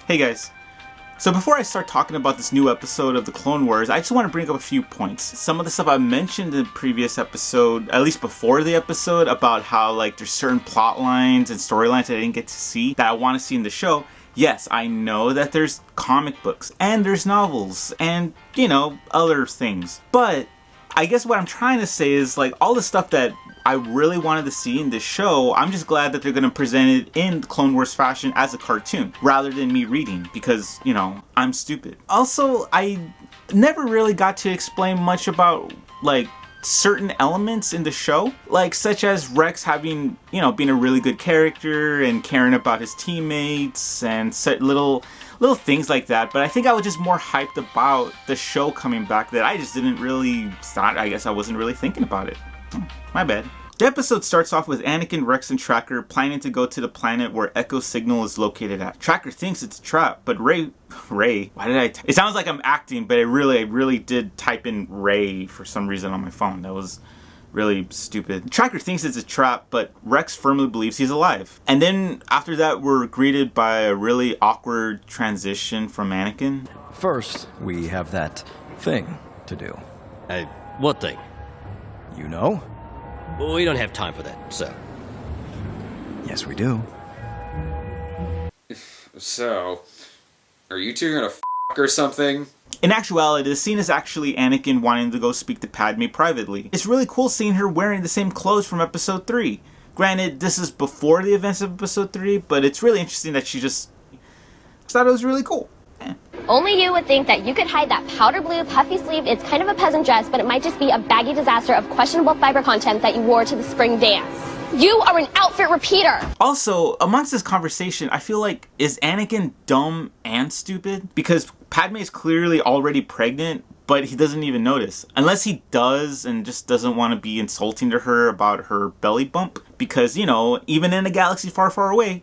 Hey guys, so before I start talking about this new episode of the Clone Wars, I just want to bring up a few points. Some of the stuff I mentioned in the previous episode, at least before the episode, about how like there's certain plot lines and storylines that I didn't get to see that I want to see in the show. Yes, I know that there's comic books and there's novels and, other things. But I guess what I'm trying to say is like all the stuff that I really wanted to see in this show, I'm just glad that they're going to present it in Clone Wars fashion as a cartoon rather than me reading because, I'm stupid. Also, I never really got to explain much about like certain elements in the show, like such as Rex having, being a really good character and caring about his teammates and little things like that. But I think I was just more hyped about the show coming back that I just didn't really start. I guess I wasn't really thinking about it. My bad. The episode starts off with Anakin, Rex, and Tracker planning to go to the planet where Echo's signal is located at. Tracker thinks it's a trap, but Ray, why did I? It sounds like I'm acting, but I really did type in Ray for some reason on my phone. That was really stupid. Tracker thinks it's a trap, but Rex firmly believes he's alive. And then after that, we're greeted by a really awkward transition from Anakin. First, we have that thing to do. What thing? You know? We don't have time for that, so. Yes, we do. So, are you two gonna f*** or something? In actuality, the scene is actually Anakin wanting to go speak to Padme privately. It's really cool seeing her wearing the same clothes from episode 3. Granted, this is before the events of episode 3, but it's really interesting that she just thought it was really cool. Only you would think that you could hide that powder blue, puffy sleeve. It's kind of a peasant dress, but it might just be a baggy disaster of questionable fiber content that you wore to the spring dance. You are an outfit repeater! Also, amongst this conversation, I feel like, is Anakin dumb and stupid? Because Padme is clearly already pregnant, but he doesn't even notice. Unless he does and just doesn't want to be insulting to her about her belly bump. Because, even in a galaxy far, far away,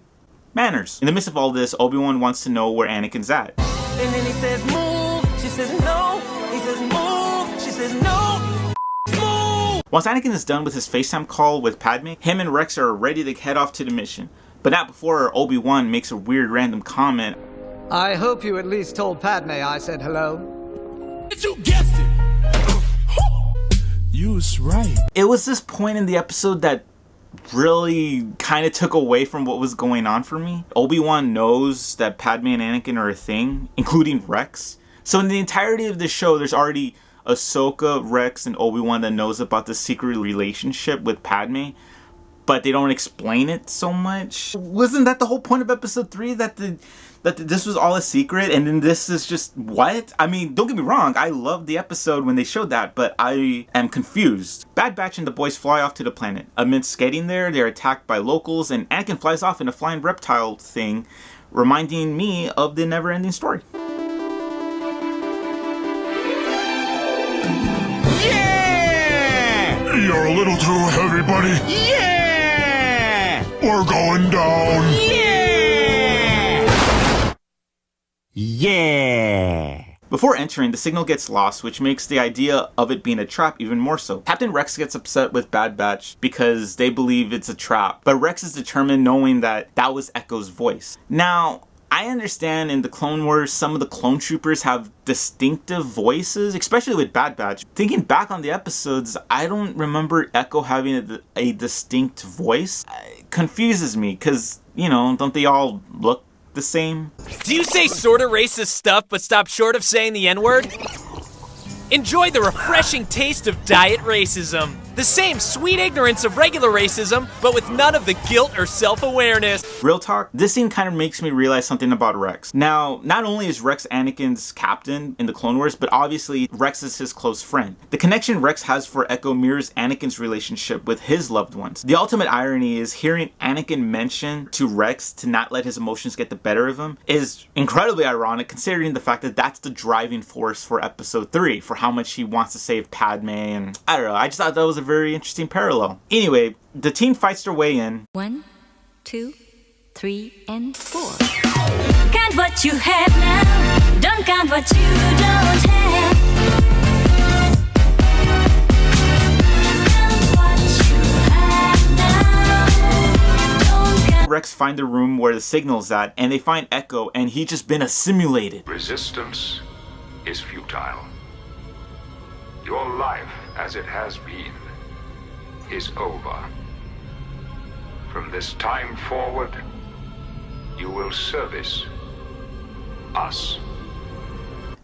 manners. In the midst of all this, Obi-Wan wants to know where Anakin's at. And then he says, move. She says, no. He says, move. She says, no. Move. Once Anakin is done with his FaceTime call with Padme, him and Rex are ready to head off to the mission. But not before Obi-Wan makes a weird random comment. I hope you at least told Padme I said hello. You guessed it. You was right. It was this point in the episode that really kind of took away from what was going on for me. Obi-Wan knows that Padme and Anakin are a thing, including Rex. So in the entirety of the show, there's already Ahsoka, Rex, and Obi-Wan that knows about the secret relationship with Padme, but they don't explain it so much. Wasn't that the whole point of episode 3? That this was all a secret, and then this is just what? I mean, don't get me wrong, I loved the episode when they showed that, but I am confused. Bad Batch and the boys fly off to the planet. Amidst getting there, they're attacked by locals, and Anakin flies off in a flying reptile thing, reminding me of the never-ending story. Yeah! You're a little too heavy, buddy. Yeah! We're going down. Yeah! Before entering, the signal gets lost, which makes the idea of it being a trap even more so. Captain Rex gets upset with Bad Batch because they believe it's a trap, but Rex is determined knowing that that was Echo's voice. Now, I understand in the Clone Wars, some of the clone troopers have distinctive voices, especially with Bad Batch. Thinking back on the episodes, I don't remember Echo having a distinct voice. It confuses me because, don't they all look the same? Do you say sorta racist stuff but stop short of saying the N-word? Enjoy the refreshing taste of diet racism. The same sweet ignorance of regular racism, but with none of the guilt or self-awareness. Real talk, this scene kind of makes me realize something about Rex. Now, not only is Rex Anakin's captain in the Clone Wars, but obviously Rex is his close friend. The connection Rex has for Echo mirrors Anakin's relationship with his loved ones. The ultimate irony is hearing Anakin mention to Rex to not let his emotions get the better of him is incredibly ironic considering the fact that that's the driving force for episode 3, for how much he wants to save Padme, and I don't know, I just thought that was a very interesting parallel. Anyway, the team fights their way in. 1, 2, 3, and 4. Count what you have now. Don't count what you don't have. Rex find the room where the signal's at, and they find Echo, and he's just been assimilated. Resistance is futile. Your life, as it has been, is over. From this time forward, you will service us.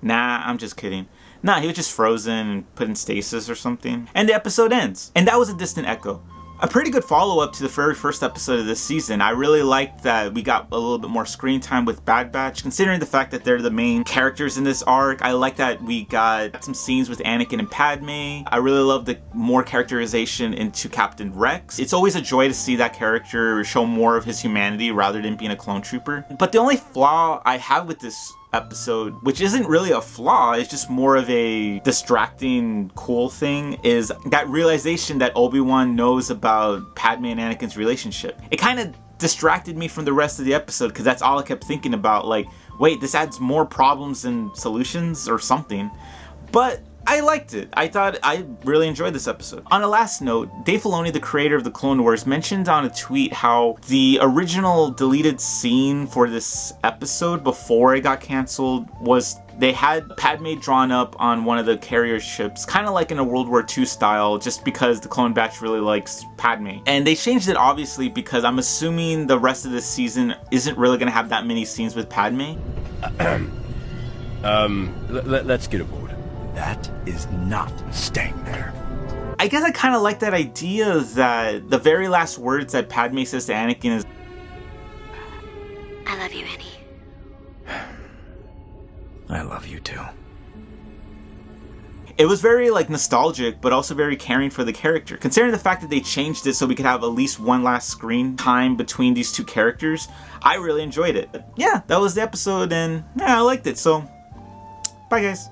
Nah, I'm just kidding. Nah, he was just frozen and put in stasis or something. And the episode ends. And that was a distant Echo. A pretty good follow-up to the very first episode of this season. I really liked that we got a little bit more screen time with Bad Batch, considering the fact that they're the main characters in this arc. I like that we got some scenes with Anakin and Padme. I really love the more characterization into Captain Rex. It's always a joy to see that character show more of his humanity rather than being a clone trooper. But the only flaw I have with this episode, which isn't really a flaw, it's just more of a distracting cool thing, is that realization that Obi-Wan knows about Padme and Anakin's relationship. It kind of distracted me from the rest of the episode because that's all I kept thinking about, like, wait, this adds more problems than solutions or something. But I liked it. I really enjoyed this episode. On a last note, Dave Filoni, the creator of the Clone Wars, mentioned on a tweet how the original deleted scene for this episode before it got canceled was they had Padme drawn up on one of the carrier ships, kind of like in a World War II style, just because the Clone Batch really likes Padme. And they changed it obviously because I'm assuming the rest of this season isn't really going to have that many scenes with Padme. Let's get aboard. That is not staying there. I guess I kind of like that idea that the very last words that Padme says to Anakin is, I love you, Annie. I love you too. It was very nostalgic, but also very caring for the character. Considering the fact that they changed it so we could have at least one last screen time between these two characters, I really enjoyed it. Yeah, that was the episode, and yeah, I liked it. So, bye guys.